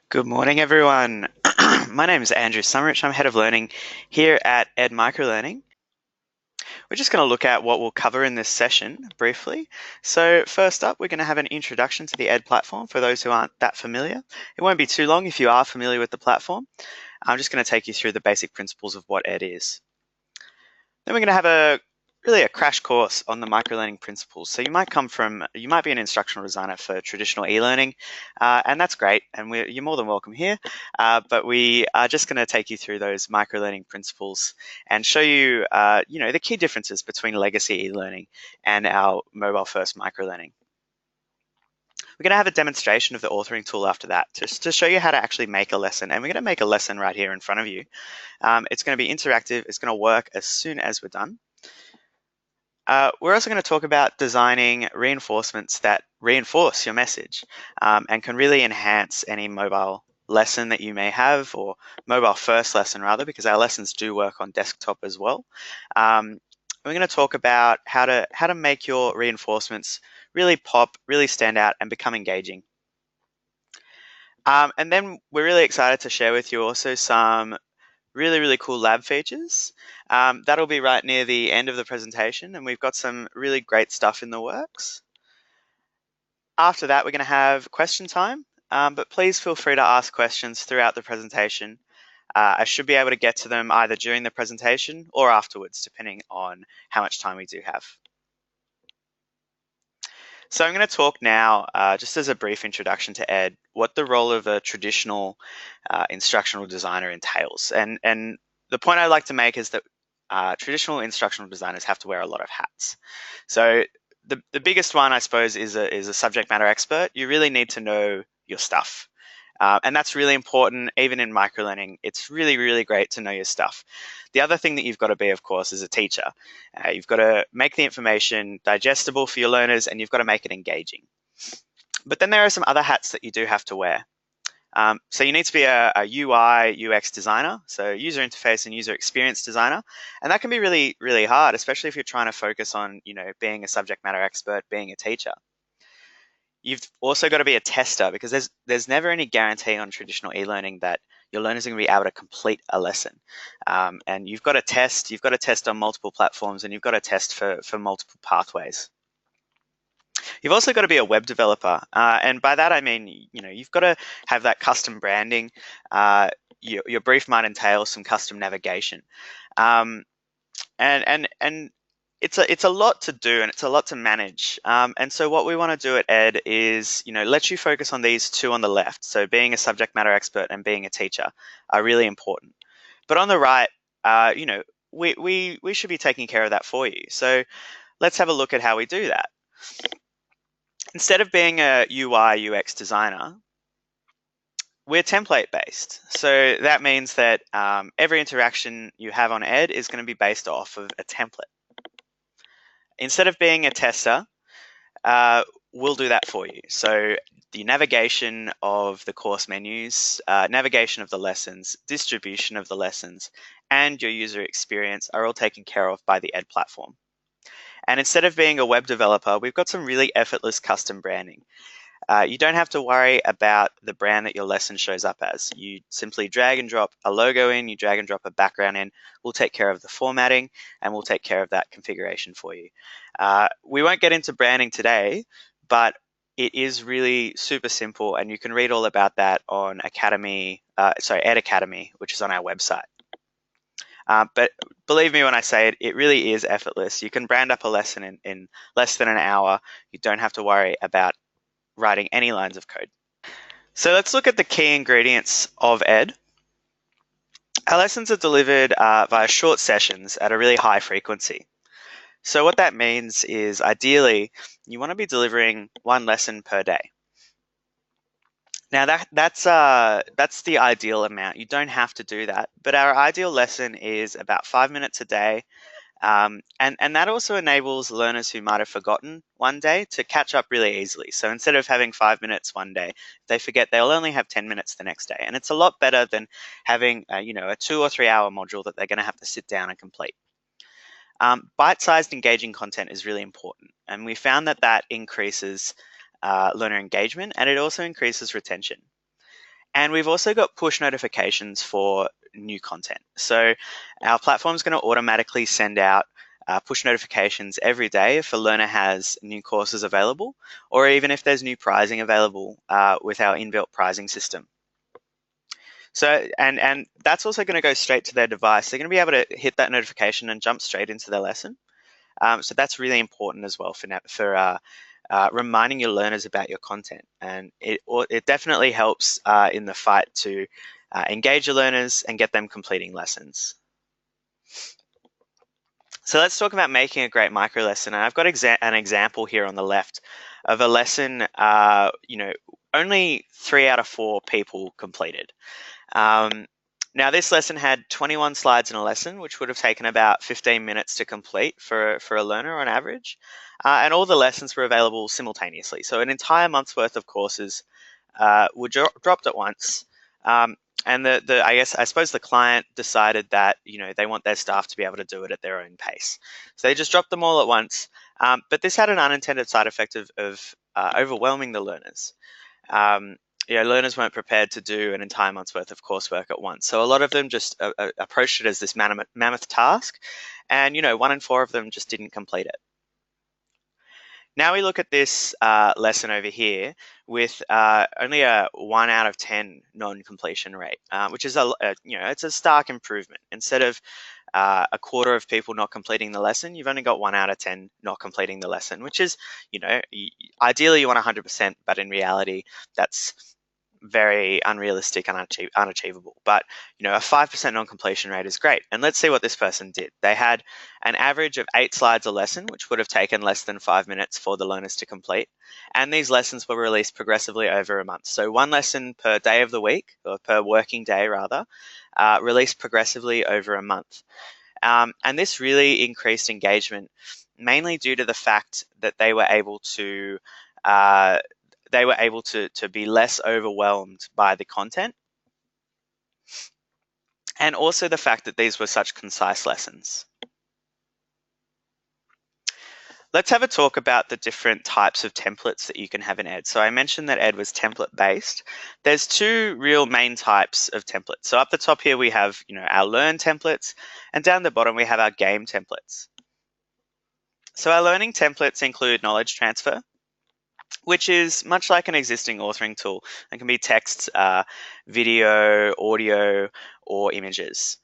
Good morning, everyone. My name is Andrew Summerich. I'm Head of Learning here at Ed Microlearning. We're just going to look at what we'll cover in this session briefly. So first up, we're going to have an introduction to the Ed platform for those who aren't that familiar. It won't be too long if you are familiar with the platform. I'm just going to take you through the basic principles of what Ed is. Then we're going to have really a crash course on the microlearning principles. So you might be an instructional designer for traditional e-learning, and that's great, and you're more than welcome here. But we are just going to take you through those microlearning principles and show you, the key differences between legacy e-learning and our mobile-first microlearning. We're going to have a demonstration of the authoring tool after that, just to show you how to actually make a lesson. And we're going to make a lesson right here in front of you. It's going to be interactive. It's going to work as soon as we're done. We're also going to talk about designing reinforcements that reinforce your message and can really enhance any mobile lesson that you may have, or mobile first lesson rather, because our lessons do work on desktop as well. We're going to talk about how to make your reinforcements really pop, really stand out, and become engaging. And then we're really excited to share with you also some really cool lab features. That'll be right near the end of the presentation, and we've got some really great stuff in the works. After that, we're going to have question time, but please feel free to ask questions throughout the presentation. I should be able to get to them either during the presentation or afterwards, depending on how much time we do have. So I'm going to talk now, just as a brief introduction to Ed, what the role of a traditional instructional designer entails. And the point I'd like to make is that traditional instructional designers have to wear a lot of hats. So the biggest one, I suppose, is a subject matter expert. You really need to know your stuff. And that's really important, even in microlearning. It's really great to know your stuff. The other thing that you've got to be, of course, is a teacher. You've got to make the information digestible for your learners, and you've got to make it engaging. But then there are some other hats that you do have to wear. So you need to be a UI, UX designer, so user interface and user experience designer. And that can be really hard, especially if you're trying to focus on, being a subject matter expert, being a teacher. You've also got to be a tester, because there's never any guarantee on traditional e-learning that your learners are going to be able to complete a lesson. And you've got to test on multiple platforms, and you've got to test for multiple pathways. You've also got to be a web developer. And by that, I mean, you've got to have that custom branding. Your brief might entail some custom navigation. And it's a lot to do, and it's a lot to manage. And so what we want to do at Ed is, let you focus on these two on the left. So being a subject matter expert and being a teacher are really important. But on the right, we should be taking care of that for you. So let's have a look at how we do that. Instead of being a UI UX designer, we're template based. So that means that every interaction you have on Ed is going to be based off of a template. Instead of being a tester, we'll do that for you. So the navigation of the course menus, navigation of the lessons, distribution of the lessons, and your user experience are all taken care of by the Ed platform. And instead of being a web developer, we've got some really effortless custom branding. You don't have to worry about the brand that your lesson shows up as. You simply drag and drop a logo in, you drag and drop a background in. We'll take care of the formatting, and we'll take care of that configuration for you. We won't get into branding today, but it is really super simple, and you can read all about that on Ed Academy, which is on our website. But believe me when I say it really is effortless. You can brand up a lesson in less than an hour. You don't have to worry about writing any lines of code. So let's look at the key ingredients of Ed. Our lessons are delivered via short sessions at a really high frequency. So what that means is, ideally, you want to be delivering one lesson per day. Now that's the ideal amount. You don't have to do that, but our ideal lesson is about 5 minutes a day. And that also enables learners who might have forgotten one day to catch up really easily. So instead of having 5 minutes one day, if they forget, they'll only have 10 minutes the next day. And it's a lot better than having a 2 or 3 hour module that they're going to have to sit down and complete. Bite-sized engaging content is really important. And we found that increases learner engagement, and it also increases retention. And we've also got push notifications for new content. So our platform is going to automatically send out push notifications every day if a learner has new courses available, or even if there's new pricing available with our inbuilt pricing system. So, and that's also going to go straight to their device. They're going to be able to hit that notification and jump straight into their lesson. So that's really important as well for reminding your learners about your content, and it definitely helps in the fight to engage your learners and get them completing lessons. So let's talk about making a great micro lesson. And I've got an example here on the left of a lesson. Only 3 out of 4 people completed. Now, this lesson had 21 slides in a lesson, which would have taken about 15 minutes to complete for a learner on average. And all the lessons were available simultaneously. So an entire month's worth of courses were dropped at once. And I suppose the client decided that they want their staff to be able to do it at their own pace. So they just dropped them all at once. But this had an unintended side effect of overwhelming the learners. Learners weren't prepared to do an entire month's worth of coursework at once. So a lot of them just approached it as this mammoth task, and 1 in 4 of them just didn't complete it. Now we look at this lesson over here with only a 1 out of 10 non-completion rate, which is it's a stark improvement. Instead of a quarter of people not completing the lesson, you've only got 1 out of 10 not completing the lesson, which is, ideally you want 100%, but in reality, that's very unrealistic and unachievable. But a 5% non-completion rate is great. And let's see what this person did. They had an average of 8 slides a lesson, which would have taken less than 5 minutes for the learners to complete. And these lessons were released progressively over a month. So 1 lesson per day of the week, or per working day rather, released progressively over a month. And this really increased engagement, mainly due to the fact that they were able to be less overwhelmed by the content, and also the fact that these were such concise lessons. Let's have a talk about the different types of templates that you can have in Ed. So I mentioned that Ed was template based. There's 2 real main types of templates. So up the top here we have our learn templates, and down the bottom we have our game templates. So our learning templates include knowledge transfer, which is much like an existing authoring tool and can be text, video, audio, or images.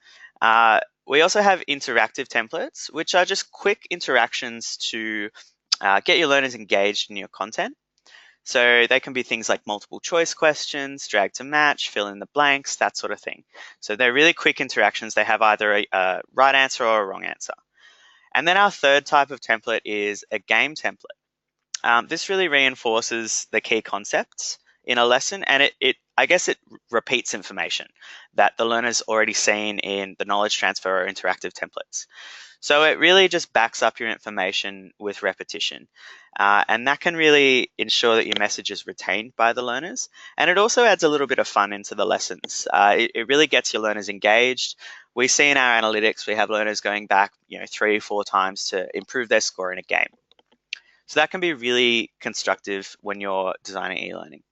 We also have interactive templates, which are just quick interactions to get your learners engaged in your content. So they can be things like multiple choice questions, drag to match, fill in the blanks, that sort of thing. So they're really quick interactions. They have either a right answer or a wrong answer. And then our third type of template is a game template. This really reinforces the key concepts in a lesson, and it repeats information that the learner's already seen in the knowledge transfer or interactive templates. So it really just backs up your information with repetition, and that can really ensure that your message is retained by the learners, and it also adds a little bit of fun into the lessons. It really gets your learners engaged. We see in our analytics, we have learners going back 3 or 4 times to improve their score in a game. So that can be really constructive when you're designing e-learning.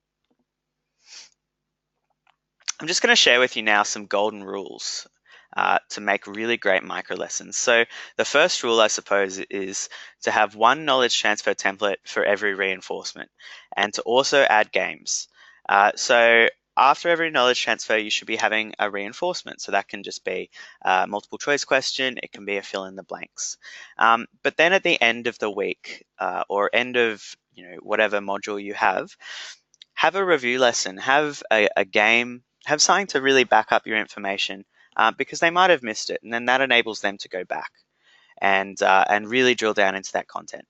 I'm just going to share with you now some golden rules to make really great micro lessons. So the first rule, I suppose, is to have 1 knowledge transfer template for every reinforcement, and to also add games. So after every knowledge transfer, you should be having a reinforcement. So that can just be a multiple choice question. It can be a fill in the blanks. But then at the end of the week or end of whatever module you have a review lesson, have a game, have something to really back up your information because they might have missed it. And then that enables them to go back and really drill down into that content.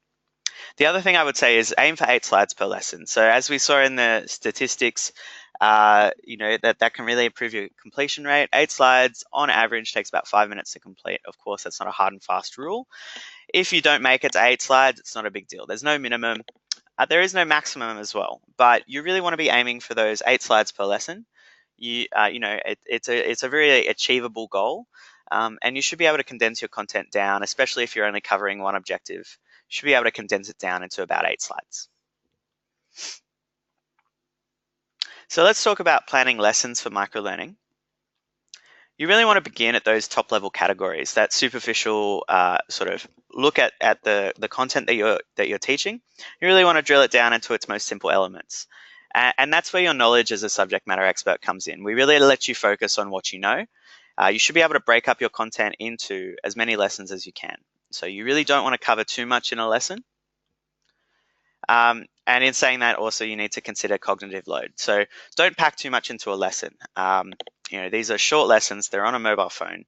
The other thing I would say is aim for 8 slides per lesson. So as we saw in the statistics, that can really improve your completion rate. 8 slides on average takes about 5 minutes to complete. Of course, that's not a hard and fast rule. If you don't make it to 8 slides, it's not a big deal. There's no minimum. There is no maximum as well, but you really want to be aiming for those 8 slides per lesson. It's a very achievable goal, and you should be able to condense your content down, especially if you're only covering one objective. You should be able to condense it down into about 8 slides. So let's talk about planning lessons for microlearning. You really want to begin at those top level categories, that superficial sort of look at the content that you're teaching. You really want to drill it down into its most simple elements. And that's where your knowledge as a subject matter expert comes in. We really let you focus on what you know. You should be able to break up your content into as many lessons as you can. So you really don't want to cover too much in a lesson. And in saying that, also you need to consider cognitive load. So don't pack too much into a lesson. These are short lessons. They're on a mobile phone,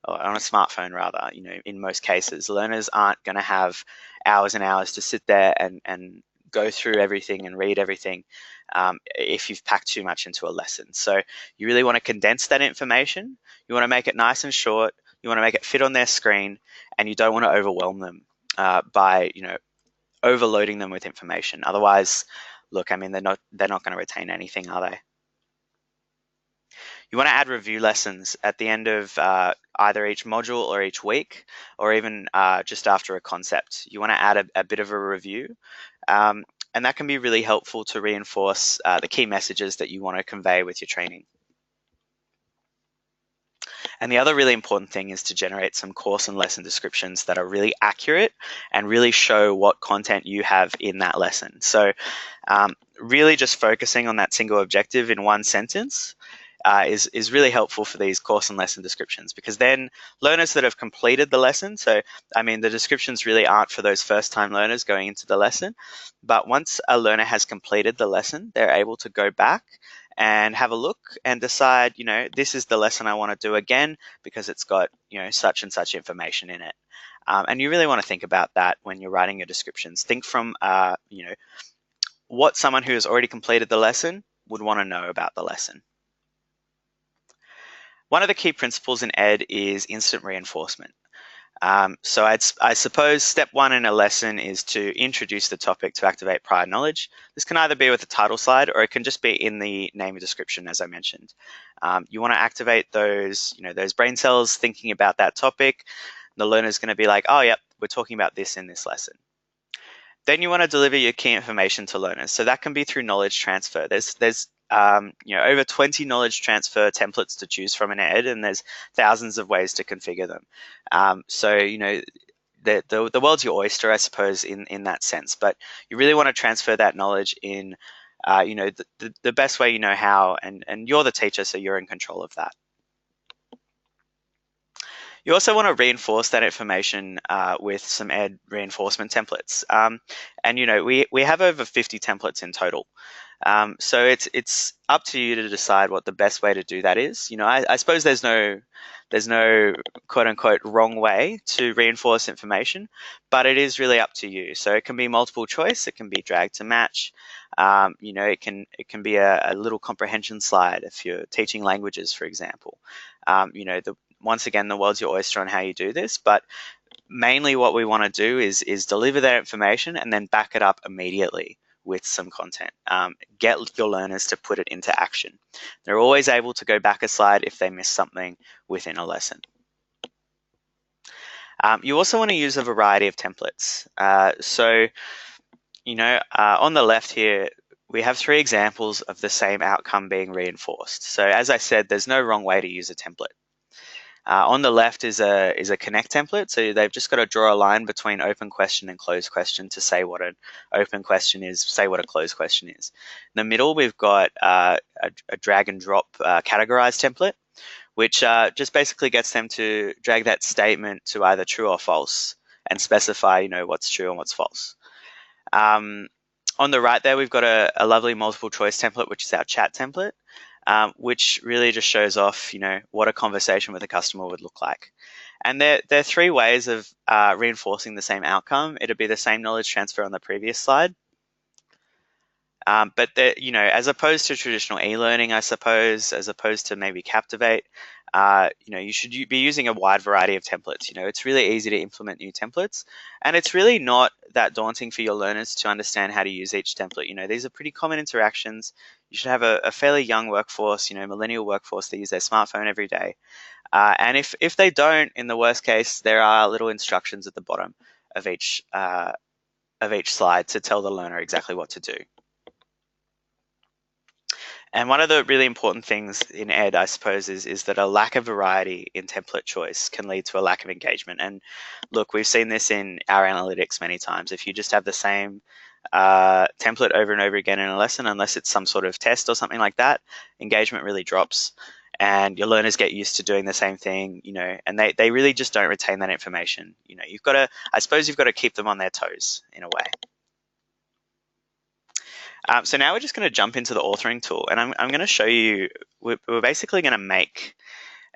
or on a smartphone rather. In most cases, learners aren't going to have hours and hours to sit there and go through everything and read everything if you've packed too much into a lesson. So you really want to condense that information. You want to make it nice and short. You want to make it fit on their screen, and you don't want to overwhelm them by overloading them with information. Otherwise, look, I mean, they're not going to retain anything, are they? You want to add review lessons at the end of either each module or each week, or even just after a concept. You want to add a bit of a review, and that can be really helpful to reinforce the key messages that you want to convey with your training. And the other really important thing is to generate some course and lesson descriptions that are really accurate and really show what content you have in that lesson. So really just focusing on that single objective in one sentence is really helpful for these course and lesson descriptions, because then learners that have completed the lesson, so I mean the descriptions really aren't for those first time learners going into the lesson, but once a learner has completed the lesson, they're able to go back and have a look and decide, this is the lesson I want to do again because it's got, such and such information in it. And you really want to think about that when you're writing your descriptions. Think from, what someone who has already completed the lesson would want to know about the lesson. One of the key principles in ED is instant reinforcement. So I suppose step one in a lesson is to introduce the topic to activate prior knowledge. This can either be with the title slide, or it can just be in the name and description, as I mentioned. You want to activate those brain cells thinking about that topic. The learner's going to be like, oh, yep, we're talking about this in this lesson. Then you want to deliver your key information to learners. So that can be through knowledge transfer. There's over 20 knowledge transfer templates to choose from in ED, and there's thousands of ways to configure them. So the world's your oyster, I suppose, in that sense. But you really want to transfer that knowledge in, the best way you know how, and you're the teacher, so you're in control of that. You also want to reinforce that information with some ED reinforcement templates. And we have over 50 templates in total. So it's up to you to decide what the best way to do that is. I suppose there's no quote unquote wrong way to reinforce information, but it is really up to you. So it can be multiple choice, it can be drag to match. It can be a little comprehension slide if you're teaching languages, for example. Once again, the world's your oyster on how you do this, but mainly what we want to do is deliver that information and then back it up immediately with some content. Get your learners to put it into action. They're always able to go back a slide if they miss something within a lesson. You also want to use a variety of templates. On the left here, we have 3 examples of the same outcome being reinforced. So as I said, there's no wrong way to use a template. On the left is a connect template. So they've just got to draw a line between open question and closed question to say what an open question is, say what a closed question is. In the middle, we've got a drag and drop categorized template, which just basically gets them to drag that statement to either true or false and specify, what's true and what's false. On the right there, we've got a lovely multiple choice template, which is our chat template. Which really just shows off, what a conversation with a customer would look like. And there are 3 ways of reinforcing the same outcome. It'll be the same knowledge transfer on the previous slide. But as opposed to traditional e-learning, I suppose, as opposed to maybe Captivate, you should be using a wide variety of templates. It's really easy to implement new templates, and it's really not that daunting for your learners to understand how to use each template. These are pretty common interactions. You should have a fairly young workforce, millennial workforce that use their smartphone every day. And if they don't, in the worst case, there are little instructions at the bottom of each slide to tell the learner exactly what to do. And one of the really important things in ed, I suppose, is that a lack of variety in template choice can lead to a lack of engagement. And look, we've seen this in our analytics many times. If you just have the same template over and over again in a lesson, unless it's some sort of test or something like that, engagement really drops. And your learners get used to doing the same thing, and they really just don't retain that information. I suppose you've got to keep them on their toes in a way. So now we're just going to jump into the authoring tool, and I'm going to show you, we're basically going to make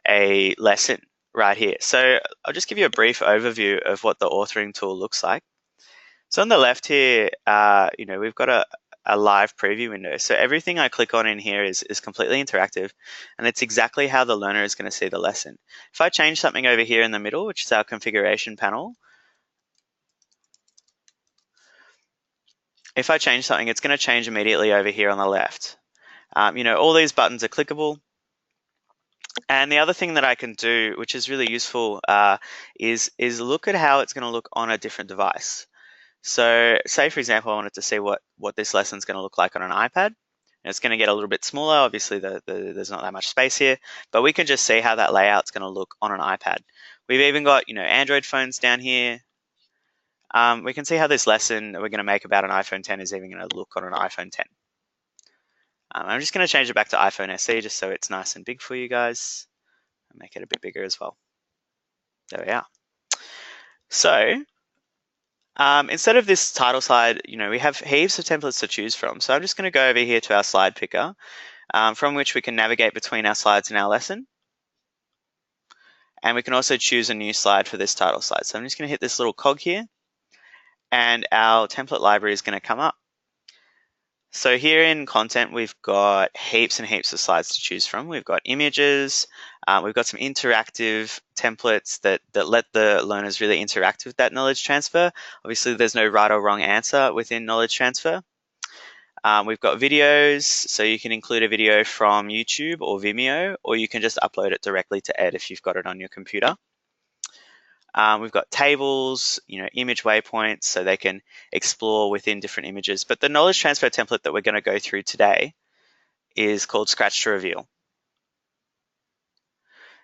a lesson right here. So I'll just give you a brief overview of what the authoring tool looks like. So on the left here, we've got a live preview window. So everything I click on in here is completely interactive, and it's exactly how the learner is going to see the lesson. If I change something over here in the middle, which is our configuration panel, if I change something, it's going to change immediately over here on the left. All these buttons are clickable. And the other thing that I can do, which is really useful, is look at how it's going to look on a different device. So say, for example, I wanted to see what this lesson is going to look like on an iPad. And it's going to get a little bit smaller. Obviously, there's not that much space here, but we can just see how that layout's going to look on an iPad. We've even got, Android phones down here. We can see how this lesson that we're going to make about an iPhone 10 is even going to look on an iPhone 10. I'm just going to change it back to iPhone SE just so it's nice and big for you guys. I'll make it a bit bigger as well. There we are. So instead of this title slide, we have heaps of templates to choose from. So I'm just going to go over here to our slide picker, from which we can navigate between our slides in our lesson. And we can also choose a new slide for this title slide. So I'm just going to hit this little cog here, and our template library is going to come up. So here in content, we've got heaps and heaps of slides to choose from. We've got images, we've got some interactive templates that let the learners really interact with that knowledge transfer. Obviously, there's no right or wrong answer within knowledge transfer. We've got videos, so you can include a video from YouTube or Vimeo, or you can just upload it directly to Ed if you've got it on your computer. We've got tables, image waypoints, so they can explore within different images. But the knowledge transfer template that we're going to go through today is called Scratch to Reveal.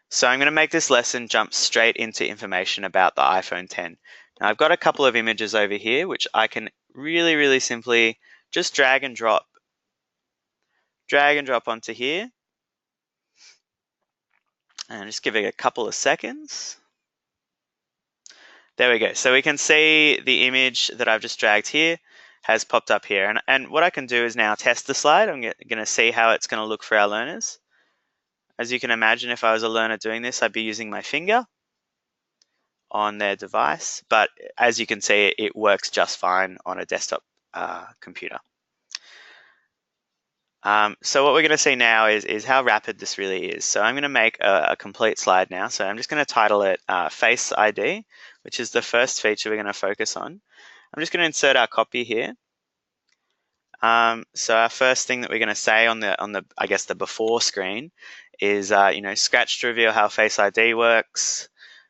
So I'm going to make this lesson jump straight into information about the iPhone 10. Now I've got a couple of images over here, which I can really, really simply just drag and drop onto here. And just give it a couple of seconds. There we go. So we can see the image that I've just dragged here has popped up here. And what I can do is now test the slide. I'm going to see how it's going to look for our learners. As you can imagine, if I was a learner doing this, I'd be using my finger on their device. But as you can see, it works just fine on a desktop computer. So what we're going to see now is how rapid this really is. So I'm going to make a complete slide now. So I'm just going to title it Face ID, which is the first feature we're going to focus on. I'm just going to insert our copy here. So our first thing that we're going to say on the I guess the before screen is Scratch to reveal how Face ID works,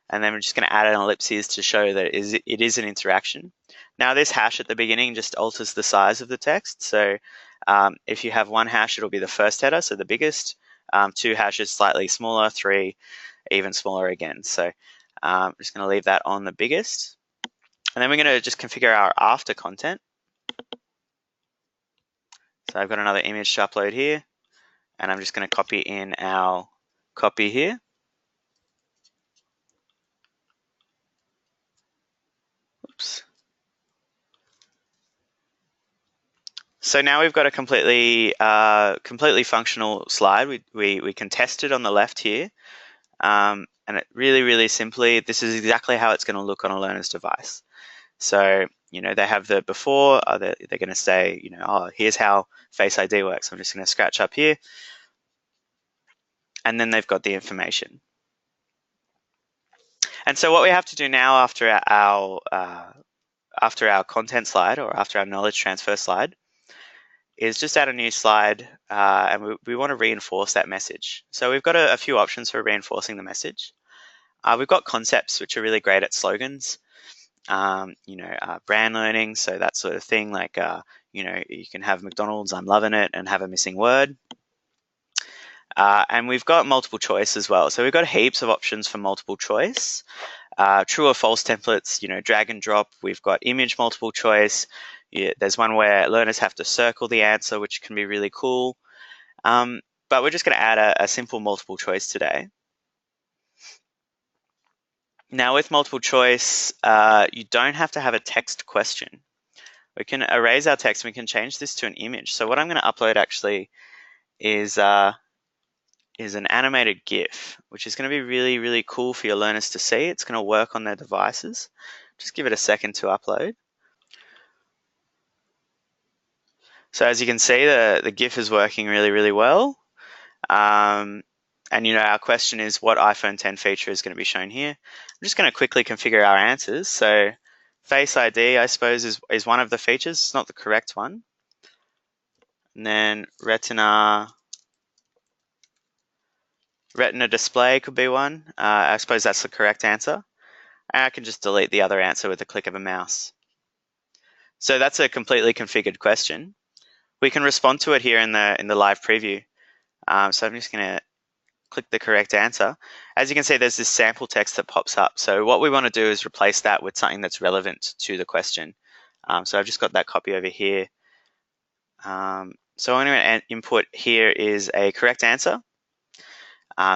and then we're just going to add an ellipses to show that it is an interaction. Now this hash at the beginning just alters the size of the text. So if you have one hash, it'll be the first header, so the biggest. 2 hashes slightly smaller, 3 even smaller again. So I'm just going to leave that on the biggest. And then we're going to just configure our after content. So I've got another image to upload here, and I'm just going to copy in our copy here. Oops. So now we've got a completely functional slide. We can test it on the left here. And it really simply, this is exactly how it's going to look on a learner's device. So, they have the before, they're going to say, oh, here's how Face ID works. I'm just going to scratch up here. And then they've got the information. And so what we have to do now after our content slide, or after our knowledge transfer slide, is just add a new slide, and we want to reinforce that message. So we've got a few options for reinforcing the message. We've got concepts, which are really great at slogans, brand learning, so that sort of thing, like, you can have McDonald's, I'm loving it, and have a missing word. And we've got multiple choice as well. So we've got heaps of options for multiple choice. True or false templates, drag and drop. We've got image multiple choice. Yeah, there's one where learners have to circle the answer, which can be really cool. But we're just going to add a simple multiple choice today. Now with multiple choice, you don't have to have a text question. We can erase our text and we can change this to an image. So what I'm going to upload actually is an animated GIF, which is going to be really, really cool for your learners to see. It's going to work on their devices. Just give it a second to upload. So as you can see, the GIF is working really, really well. And our question is what iPhone 10 feature is going to be shown here. I'm just going to quickly configure our answers. So Face ID, I suppose, is one of the features. It's not the correct one. And then Retina display could be one. I suppose that's the correct answer. And I can just delete the other answer with a click of a mouse. So that's a completely configured question. We can respond to it here in the live preview. So I'm just going to click the correct answer. As you can see, there's this sample text that pops up. So what we want to do is replace that with something that's relevant to the question. So I've just got that copy over here. So I'm going to input here is a correct answer.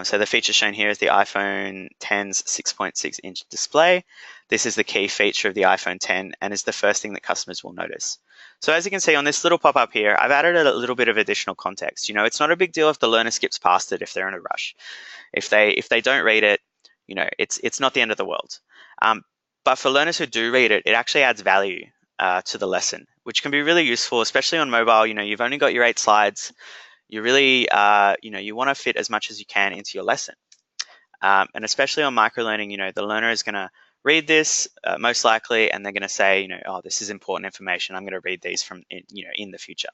So the feature shown here is the iPhone 10's 6.6-inch display. This is the key feature of the iPhone 10 and is the first thing that customers will notice. So as you can see on this little pop-up here, I've added a little bit of additional context. It's not a big deal if the learner skips past it if they're in a rush. If they don't read it, it's not the end of the world. But for learners who do read it, it actually adds value to the lesson, which can be really useful, especially on mobile. You've only got your 8 slides. You really, you want to fit as much as you can into your lesson. And especially on microlearning, the learner is going to read this most likely, and they're going to say, oh, this is important information. I'm going to read these in the future.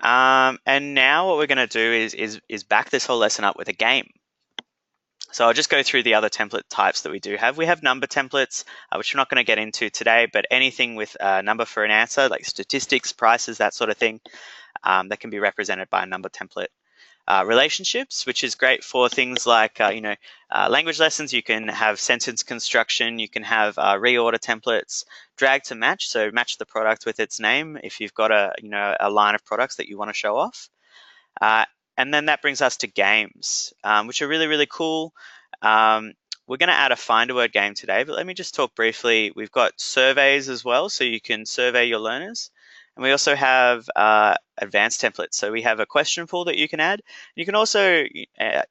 And now what we're going to do is back this whole lesson up with a game. So I'll just go through the other template types that we do have. We have number templates, which we're not going to get into today, but anything with a number for an answer, like statistics, prices, that sort of thing, that can be represented by a number template. Relationships, which is great for things like language lessons. You can have sentence construction. You can have reorder templates, drag to match, so match the product with its name if you've got a line of products that you want to show off. And then that brings us to games, which are really, really cool. We're going to add a find a word game today, but let me just talk briefly. We've got surveys as well, so you can survey your learners. And we also have advanced templates. So we have a question pool that you can add. You can also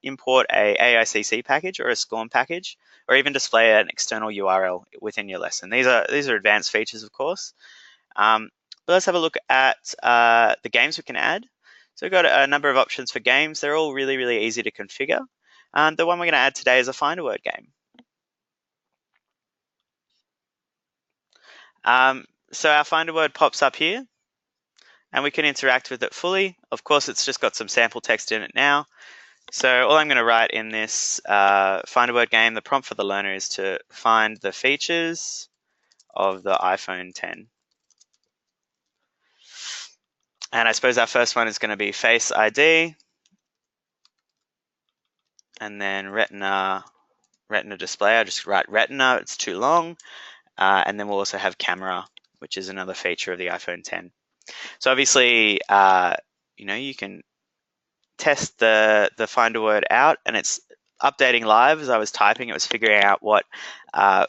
import a AICC package or a SCORM package, or even display an external URL within your lesson. These are advanced features, of course. But let's have a look at the games we can add. So we've got a number of options for games. They're all really, really easy to configure. The one we're going to add today is a find a word game. So our find a word pops up here, and we can interact with it fully. Of course, it's just got some sample text in it now. So all I'm going to write in this find a word game, the prompt for the learner is to find the features of the iPhone 10. And I suppose our first one is going to be Face ID, and then Retina display. I just write Retina, it's too long. And then we'll also have camera, which is another feature of the iPhone 10. So obviously, you can test the find a word out, and it's updating live. As I was typing, it was figuring out what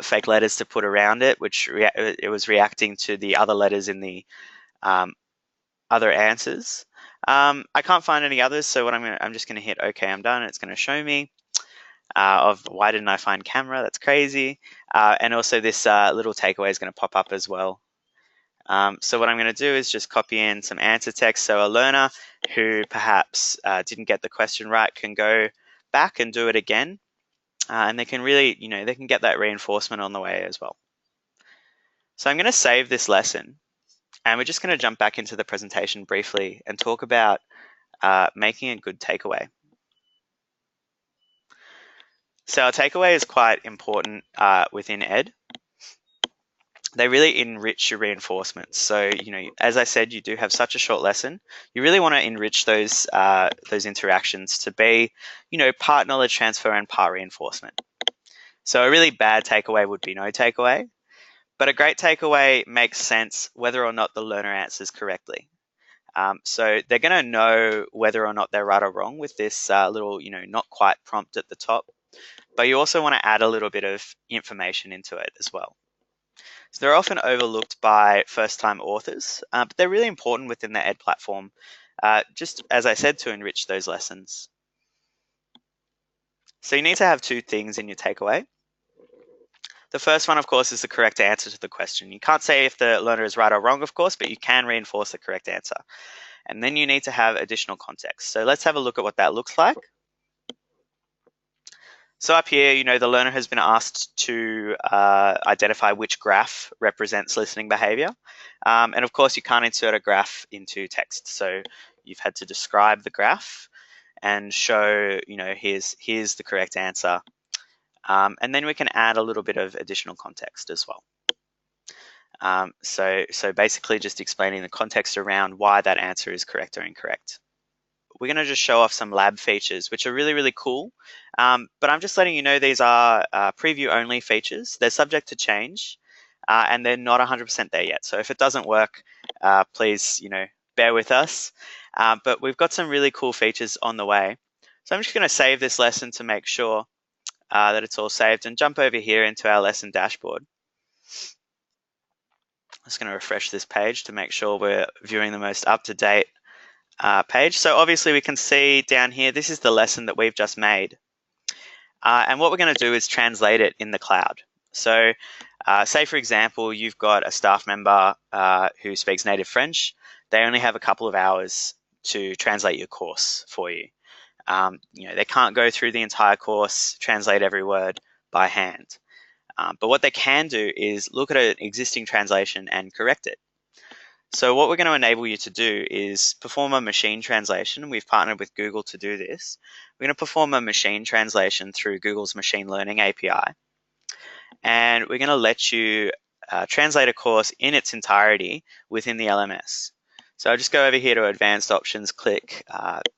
fake letters to put around it, which it was reacting to the other letters in the other answers. I can't find any others, so I'm just going to hit OK, I'm done. It's going to show me of why didn't I find camera? That's crazy. And also this little takeaway is going to pop up as well. So what I'm going to do is just copy in some answer text. So a learner who perhaps didn't get the question right can go back and do it again. And they can really, they can get that reinforcement on the way as well. So I'm going to save this lesson. And we're just going to jump back into the presentation briefly and talk about making a good takeaway. So our takeaway is quite important within ED. they really enrich your reinforcements. So, as I said, you do have such a short lesson. You really want to enrich those interactions to be, part knowledge transfer and part reinforcement. So a really bad takeaway would be no takeaway, but a great takeaway makes sense whether or not the learner answers correctly. So they're going to know whether or not they're right or wrong with this little, not quite prompt at the top. But you also want to add a little bit of information into it as well. So they're often overlooked by first-time authors, but they're really important within the Ed platform, just as I said, to enrich those lessons. So you need to have two things in your takeaway. The first one, of course, is the correct answer to the question. You can't say if the learner is right or wrong, of course, but you can reinforce the correct answer. And then you need to have additional context. So let's have a look at what that looks like. So up here, the learner has been asked to identify which graph represents listening behavior. And of course, you can't insert a graph into text. So you've had to describe the graph and show, here's the correct answer. And then we can add a little bit of additional context as well. So basically just explaining the context around why that answer is correct or incorrect. We're going to just show off some lab features, which are really, really cool. But I'm just letting you know these are preview-only features. They're subject to change, and they're not 100% there yet. So if it doesn't work, please, bear with us. But we've got some really cool features on the way. So I'm just going to save this lesson to make sure that it's all saved and jump over here into our lesson dashboard. I'm just going to refresh this page to make sure we're viewing the most up-to-date page. So obviously we can see down here, this is the lesson that we've just made. And what we're going to do is translate it in the cloud. So say, for example, you've got a staff member who speaks native French. They only have a couple of hours to translate your course for you. They can't go through the entire course, translate every word by hand. But what they can do is look at an existing translation and correct it. So what we're going to enable you to do is perform a machine translation. We've partnered with Google to do this. We're going to perform a machine translation through Google's machine learning API. And we're going to let you translate a course in its entirety within the LMS. So I'll just go over here to advanced options, click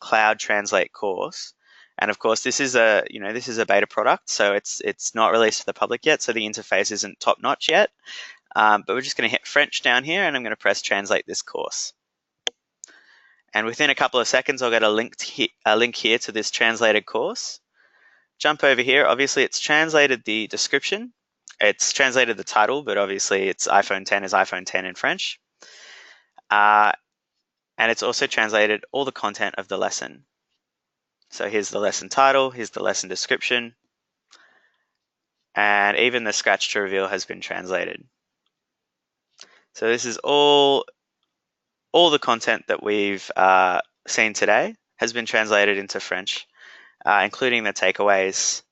cloud translate course. And of course, this is a beta product, so it's not released to the public yet, so the interface isn't top notch yet. But we're just going to hit French down here, and I'm going to press translate this course. And within a couple of seconds, I'll get a link here to this translated course. Jump over here. Obviously, it's translated the description. It's translated the title, but obviously it's iPhone 10 is iPhone 10 in French. And it's also translated all the content of the lesson. So here's the lesson title, here's the lesson description, and even the scratch to reveal has been translated. So this is all the content that we've seen today has been translated into French, including the takeaways.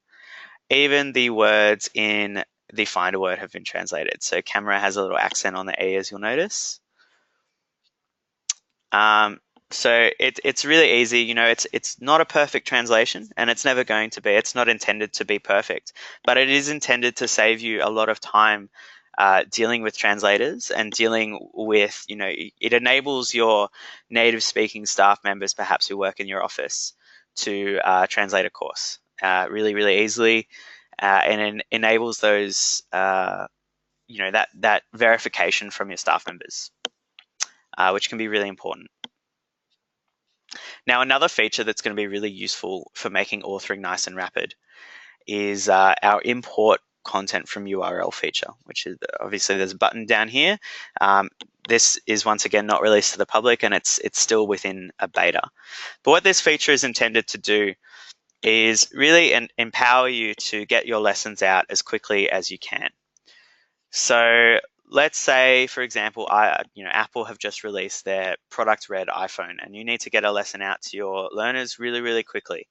Even the words in the find a word have been translated. So camera has a little accent on the E, as you'll notice. So it's really easy. It's not a perfect translation, and it's never going to be. It's not intended to be perfect, but it is intended to save you a lot of time dealing with translators and dealing with, it enables your native speaking staff members, perhaps who work in your office, to translate a course really, really easily, and it enables those, that verification from your staff members, which can be really important. Now, another feature that's going to be really useful for making authoring nice and rapid is our import content from URL feature, which is obviously there's a button down here. This is once again not released to the public, and it's still within a beta. But what this feature is intended to do is really empower you to get your lessons out as quickly as you can. So let's say, for example, Apple have just released their product red iPhone, and you need to get a lesson out to your learners really, really quickly.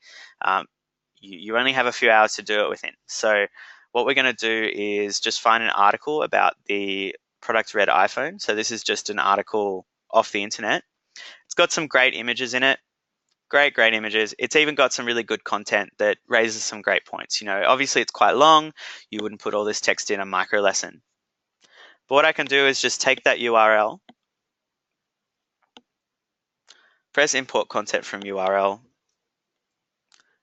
You only have a few hours to do it within. So what we're going to do is just find an article about the product red iPhone. So this is just an article off the internet. It's got some great images in it. Great images. It's even got some really good content that raises some great points. Obviously it's quite long. You wouldn't put all this text in a micro lesson. But what I can do is just take that URL, press import content from URL,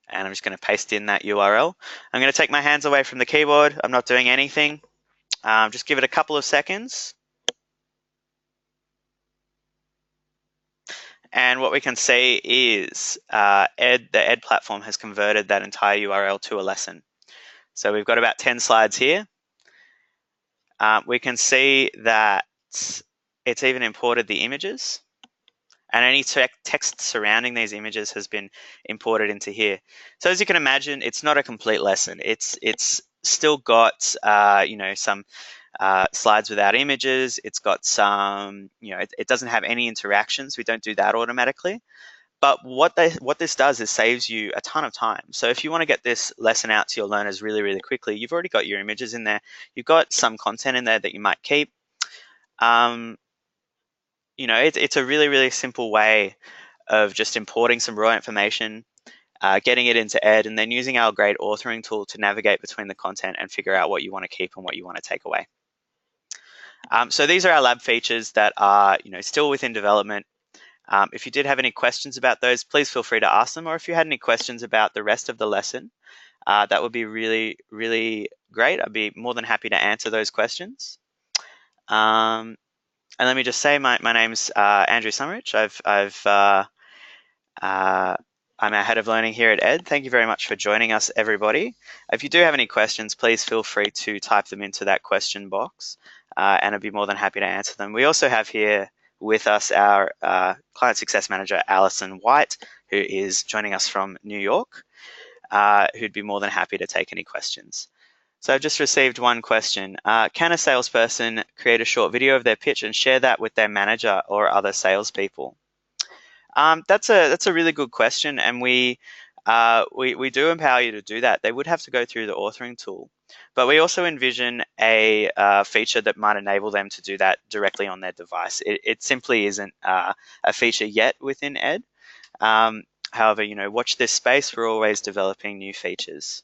and I'm just going to paste in that URL. I'm going to take my hands away from the keyboard. I'm not doing anything. Just give it a couple of seconds. And what we can see is the Ed platform has converted that entire URL to a lesson. So we've got about 10 slides here. We can see that it's even imported the images, and any text surrounding these images has been imported into here. So as you can imagine, it's not a complete lesson. It's still got some slides without images. It's got some, it doesn't have any interactions. We don't do that automatically. But what this does is saves you a ton of time. So if you want to get this lesson out to your learners really, really quickly, you've already got your images in there. You've got some content in there that you might keep. It's a really, really simple way of just importing some raw information, getting it into Ed, and then using our great authoring tool to navigate between the content and figure out what you want to keep and what you want to take away. So these are our lab features that are still within development. If you did have any questions about those, please feel free to ask them, or if you had any questions about the rest of the lesson, that would be really, really great. I'd be more than happy to answer those questions. And let me just say, my name's Andrew Summerich. I'm our head of learning here at Ed. Thank you very much for joining us, everybody. If you do have any questions, please feel free to type them into that question box, and I'd be more than happy to answer them. We also have here with us our Client Success Manager, Alison White, who is joining us from New York, who'd be more than happy to take any questions. So I've just received one question. Can a salesperson create a short video of their pitch and share that with their manager or other salespeople? That's a really good question, and we do empower you to do that. They would have to go through the authoring tool, but we also envision a feature that might enable them to do that directly on their device. It simply isn't a feature yet within Ed. However, watch this space. We're always developing new features.